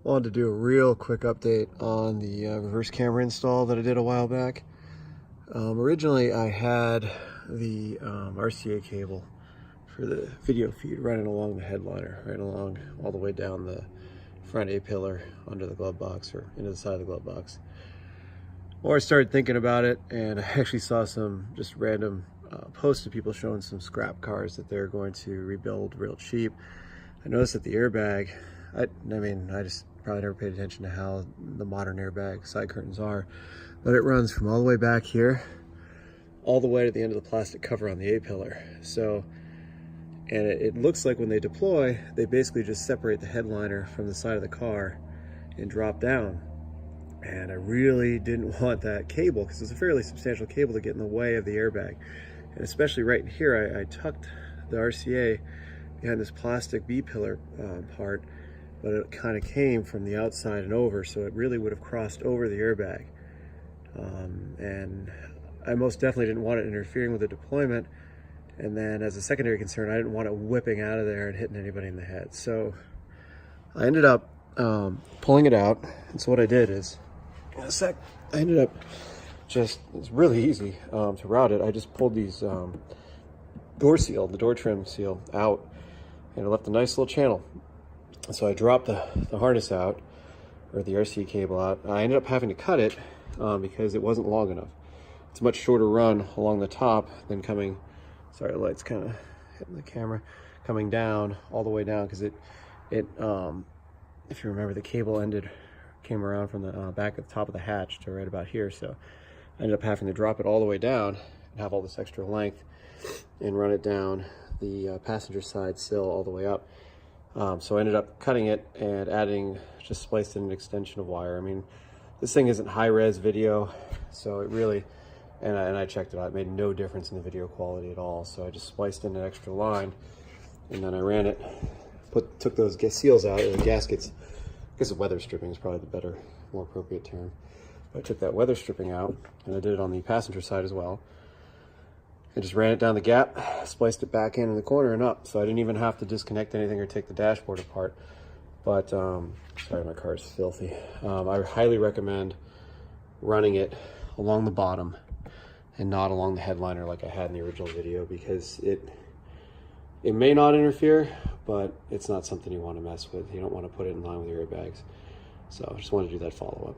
Wanted to do a real quick update on the reverse camera install that I did a while back. Originally I had the RCA cable for the video feed running along the headliner, right along all the way down the front A-pillar under the glove box or into the side of the glove box. Or I started thinking about it, and I actually saw some just random posts of people showing some scrap cars that they're going to rebuild real cheap. I noticed that the airbag, I just probably never paid attention to how the modern airbag side curtains are, but it runs from all the way back here all the way to the end of the plastic cover on the A-pillar. So, and it looks like when they deploy, they basically just separate the headliner from the side of the car and drop down. And I really didn't want that cable because it's a fairly substantial cable to get in the way of the airbag. And especially right here, I tucked the RCA behind this plastic B-pillar part, but it kind of came from the outside and over, so it really would have crossed over the airbag. And I most definitely didn't want it interfering with the deployment. And then as a secondary concern, I didn't want it whipping out of there and hitting anybody in the head. So I ended up pulling it out. And so what I did is, in a sec, I ended up it's really easy to route it. I just pulled these door seal, the door trim seal out, and it left a nice little channel. So I dropped the harness out, or the RC cable out. I ended up having to cut it because it wasn't long enough. It's a much shorter run along the top than coming, sorry, the light's kind of hitting the camera, coming down, all the way down, because if you remember, the cable came around from the back at the top of the hatch to right about here. So I ended up having to drop it all the way down and have all this extra length and run it down the passenger side sill all the way up. So I ended up cutting it and just spliced in an extension of wire. I mean, this thing isn't high-res video, so it really, and I checked it out, it made no difference in the video quality at all. So I just spliced in an extra line, and then I ran it, took those seals out, or the gaskets. I guess weather stripping is probably the better, more appropriate term. But I took that weather stripping out, and I did it on the passenger side as well. I just ran it down the gap, spliced it back in the corner and up, so I didn't even have to disconnect anything or take the dashboard apart. But, sorry, my car is filthy. I highly recommend running it along the bottom and not along the headliner like I had in the original video, because it may not interfere, but it's not something you want to mess with. You don't want to put it in line with your airbags. So I just wanted to do that follow-up.